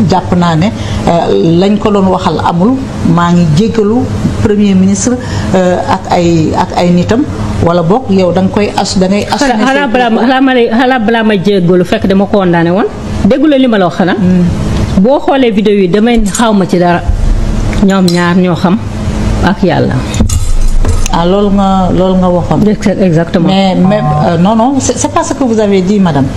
jàpp naa ne lañ ko doon waxal amul maa ngi jéggalu premier ministre ak ay nitam wala bokk yow da nga koy da ngay assumer xanaa balaa ma jéggalu fekk dama ko condamné woon déggu la li ma la wax xanaa boo xoolee vidéo yi damay xaw ma ci dara ñoom ñaar ñoo xam ak yàlla. ah loolu nga waxoon. Exactement. Mais non, c'est pas ce que vous avez dit, madame.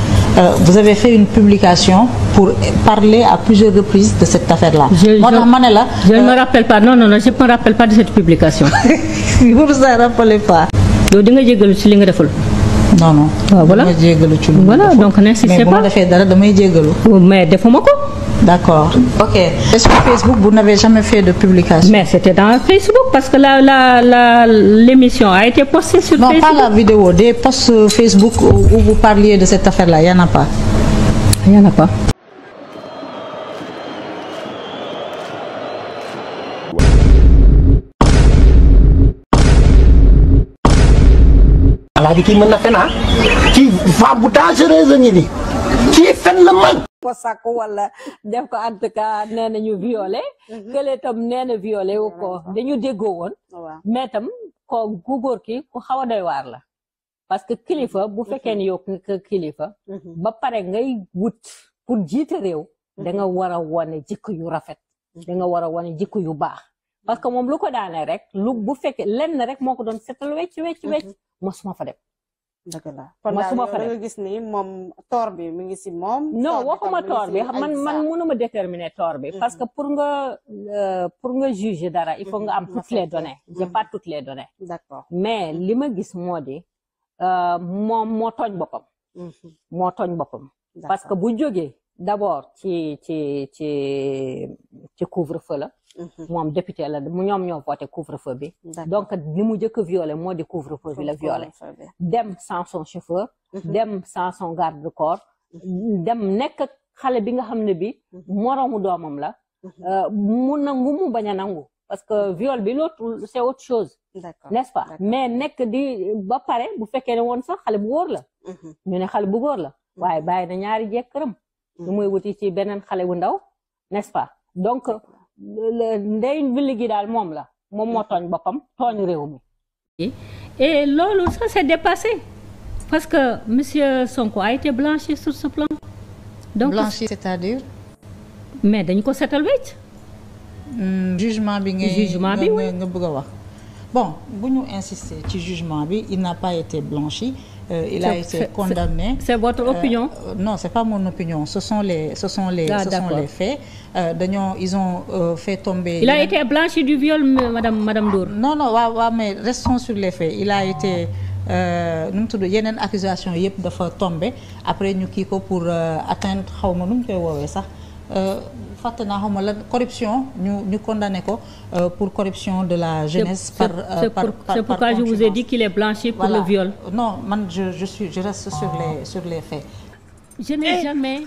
Vous avez fait une publication pour parler à plusieurs reprises de cette affaire-là. Je ne me rappelle pas. Non, je ne me rappelle pas de cette publication. Vous ne vous en rappelez pas. yow di nga jéggalu ci li nga deful. Non. Voilà. Voilà, donc n'insistez pas. Mais bu ma defee dara damay jéggalu. Mais defuma ko. D'accord. Ok. Sur Facebook, vous n'avez jamais fait de publication? Mais c'était dans Facebook parce que l'émission a été postée sur Facebook. Non, pas la vidéo, des posts Facebook où vous parliez de cette affaire-là, il n'y en a pas. Il n'y en a pas. alaaji kii mën na fen kii femme bu dangereuse ngi ni kii fen la man ko sàkk wala def ko en tout cas nee na ñu violé kële tam nee na violé wu ko dañu déggoo woon mais tam ko ku góor ki ku xaw a doy waar la parce que kilifa bu fekkee ni yow nga kilifa ba pare ngay wut pour jiite réew da nga war a wane jikko yu rafet da nga war a wane jikko yu baax parce que moom lu ko daane rek lu bu fekkee lenn rek moo ko doon setal wecc mosuma fa dem. dëgg la kon daal da nga gis ni moom toor bi mi ngi si moom. non waxuma toor bi man mënuma déterminer toor bi. parce que pour nga juger dara il faut nga am toutes les données. j'ai pas toutes les données. d'accord mais li ma gis moo di moom moo tooñ boppam. moo tooñ boppam. parce que bu jógee d'abord ci couvre-feu la. moom député la ñoom ñoo voté couvre-feu bi. donc li mu njëkk a violé moo di couvre-feu bi la violé. dem sans son chauffeur. dem sans son garde de corps. dem nekk xale bi nga xam ne bi moroomu doomam la. mu nangu mu bañ a nangu. parce que viol bi l'autre c'est autre chose. n'est-ce pas mais nekk di ba pare bu fekkee ne woon sax xale bu góor la. ñu ne xale bu góor la. waaye bàyyi na ñaari jeeg këram. lu muy wuti ci beneen xale bu ndaw n'est-ce pas donc. ndey mbili gi daal moom la moom moo tooñ boppam tooñ réew mi. Et loolu ça s'est dépassé parce que monsieur Sonko a été blanchi sur ce plan. donc blanchi c'est-à-dire. mais dañu ko setal wecc. jugement bi nga bëgg a wax. bon bu ñu insister ci jugement bi il n'a pas été blanchi. Il a été condamné. C'est votre opinion? Non, c'est pas mon opinion. Ce sont les faits. Ils ont fait tomber. Il a été blanchi du viol, Madame Ndour. Non, mais restons sur les faits. Il a été nu mu tudd yeneen accusation yëpp dafa tombé après ñu kii ko pour atteindre xaw ma nu mu koy woowee sax. fàtte naa xawma la corruption ñu condamné ko pour corruption de la jeunesse. C'est pourquoi je vous ai dit qu'il est blanchi pour le viol. Non man je reste sur les faits. Je n'ai jamais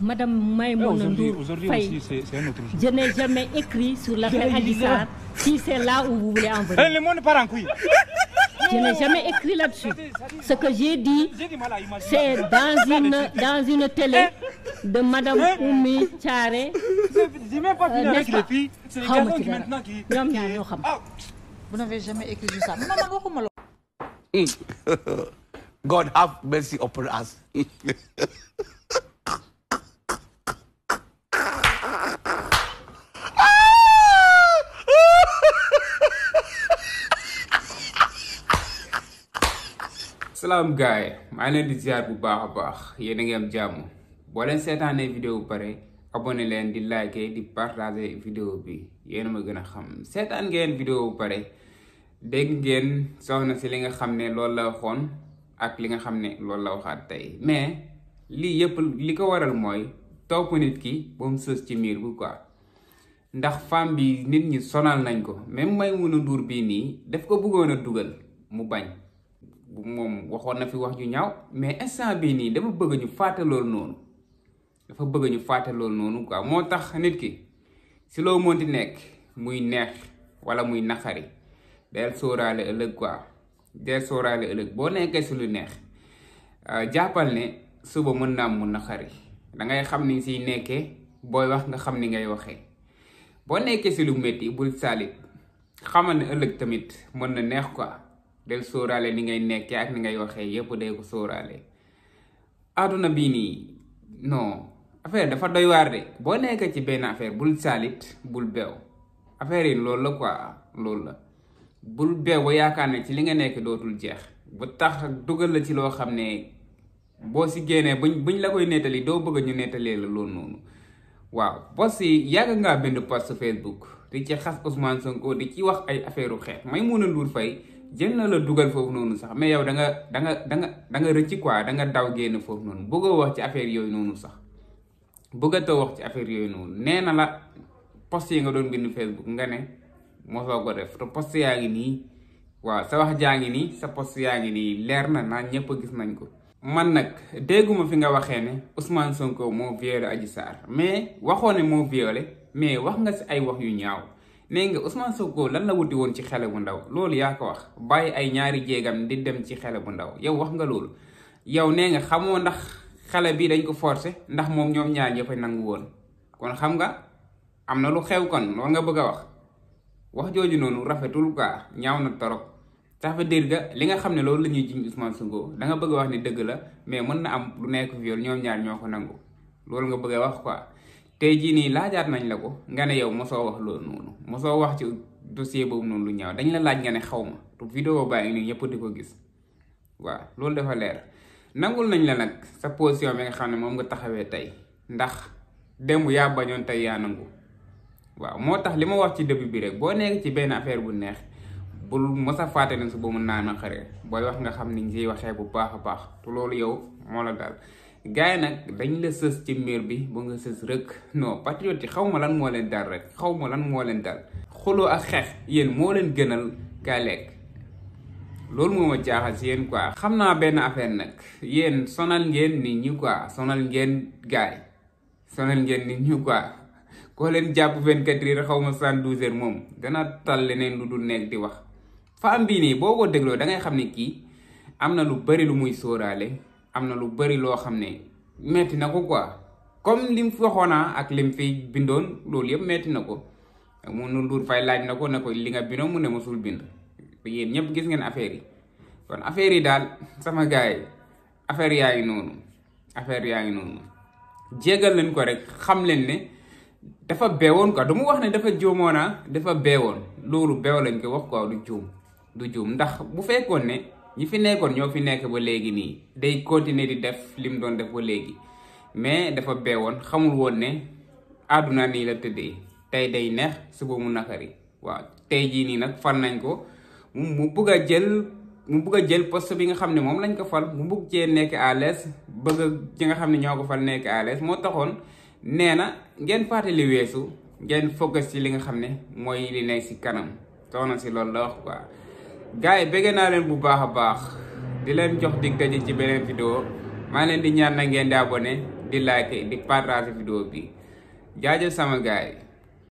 Madame Maïmouna Ndour Faye, je n'ai jamais écrit sur l'affaire Adji Sarr si c'est là où vous voulez en venir. Le monde part en couille. Je n'ai jamais écrit là-dessus. Ce que j'ai dit, c'est dans une télé de Madame Oumi Thiaré. J'ai même pas fini avec les filles. C'est les garçons qui maintenant qui. Vous n'avez jamais écrit sur ça. Non, waxuma la. God have mercy upon us. salaam gaay maa ngi leen di ziar bu baax a baax yéen a ngi am jàmm boo leen seetaanee vidéo bu pare abonné leen di liker di partager vidéo bi yéen a ma gën a xam seetaan ngeen vidéo bu pare dégg ngeen soxna si li nga xam ne loolu la waxoon ak li nga xam ne loolu la waxaat tey mais lii yëpp li ko waral mooy topp nit ki ba mu sës ci miir bu quoi ndax femme bi nit ñi sonal nañ ko même Maïmouna Ndour bii nii daf ko bëggoon a dugal mu bañ. moom waxoon na fi wax ju ñaaw mais instant bii nii dafa bëgg ñu fàtte loolu noonu quoi moo tax nit ki si loo mënti nekk muy neex wala muy naqari del sóoraale ëllëg quoi boo nekkee si lu neex jàppal ne suba mën naa mu naqari da ngay xam ni siy nekkee booy wax nga xam ni ngay waxee boo nekkee si lu métti bul saalit xamal ne ëllëg tamit mën na neex quoi del sóoraale ni ngay nekkee ak ni ngay waxee yépp day ko sóoraale àdduna bii nii non affaire dafa doy waar de boo nekkee ci benn affaire bul saalit bul beew affaire yi loolu la quoi loolu la bul beew ba yaakaar ne ci li nga nekk dootul jeex ba tax dugal la ci loo xam ne boo si génnee buñ la koy nettali doo bëgg ñu nettalee la loolu noonu waaw bos yi yàgg ngaa bind post Facebook di ci xas Ousmane Sonko di ci wax ay affaire u xeet Maimouna Ndour Faye jël na la dugal foofu noonu sax mais yow da nga rëcc quoi da nga daw génn foofu noonu bëggoo wax ci affaire yooyu noonu sax bëggatoo wax ci affaire yooyu noonu nee na la post yi nga doon bind Facebook nga ne mosoo ko def te post yaa ngi nii waaw sa wax jaa ngi nii sa post yaa ngi nii leer na naa ñëpp gis nañ ko. man nag dégguma fi nga waxee ne Ousmane Sonko moo violé Adji Sarr mais waxoo ne moo violé mais wax nga si ay wax yu ñaaw nee nga Ousmane Sonko lan la wuti woon ci xale bu ndaw loolu yaa ko wax bàyyi ay ñaari jéegam di dem ci xale bu ndaw yow wax nga loolu yow nee nga xamoo ndax xale bi dañ ko forcé ndax moom ñoom ñaar ñëpp a nangu woon kon xam nga am na lu xew kon loolu nga bëgg a wax jooju noonu rafetul quoi ñaaw na torop ça veut dire que li nga xam ne loolu la ñuy jiñ Ousmane Sonko da nga bëgg a wax ni dëgg la mais mën na am lu nekk viol ñoom ñaar ñoo ko nangu loolu nga bëgg a wax quoi tey jii nii laajaat nañ la ko nga ne yow mosoo wax loolu noonu mosoo wax ci dossier boobu noonu lu ñaaw dañ la laaj nga ne xaw ma te vidéo baa ngi nii ñëpp di ko gis waaw loolu dafa leer nangul nañ la nag sa position bi nga xam ne moom nga taxawee tey ndax démb yaa bañoon tey yaa nangu waaw moo tax li ma wax ci début bi rek boo nekk ci benn affaire bu neex bul mos a fàtte ne su ba mun naa na xare booy wax nga xam ni ngi ciy waxee bu baax a baax te loolu yow moo la daal gars yi nag dañ la sës ci miir bi ba nga sës rek non patriote yi xaw ma lan moo leen dal rek xaw ma lan moo leen dal xuloo ak xeex yéen moo leen gënal kaa lekk loolu moo ma jaaxal si yéen quoi. xam naa benn affaire nag yéen sonal ngeen nit ñi quoi sonal ngeen gars yi sonal ngeen nit ñi quoi koo leen jàpp 24 heures xaw ma 72 heures moom dana tal leneen lu dul nekk di wax. femme bii nii boo ko dégloo da ngay xam ne kii am na lu bari lu muy sóoraale am na lu bari loo xam ne metti na ko quoi comme lim fi waxoonaa ak lim fi bindoon loolu yëpp metti na ko Maimouna Ndour Faye laaj na ko ne ko li nga bindoon mu ne mosul bind yéen ñëpp gis ngeen affaire yi kon affaire yi daal sama gars yi affaire yaa ngi noonu jégal leen ko rek xam leen ne dafa beewoon quoi du mu wax ne dafa juumoona dafa beewoon loolu beew lañ ko wax quoi du juum ndax bu fekkoon ne ñi fi nekkoon ñoo fi nekk ba léegi nii day continuer di def lim doon def ba léegi mais dafa beewoon xamul woon ne àdduna nii la tëddee tey day neex suba mu nakari waaw tey jii nii nag fal nañ ko mu bugg a jël poste bi nga xam ne moom lañ ko fal mu bugg cee nekk à l'aise bëgg ci nga xam ne ñoo ko fal nekk à l'aise moo taxoon nee na ngeen fàttali weesu ngeen focus ci li nga xam ne mooy li nekk si kanam soxna si loolu la wax quoi gars yi bëgg naa leen bu baax a baax di leen jox dig daje ci beneen vidéo maa leen di ñaan na ngeen di abonné di like di partager vidéo bi jaajëf sama gars yi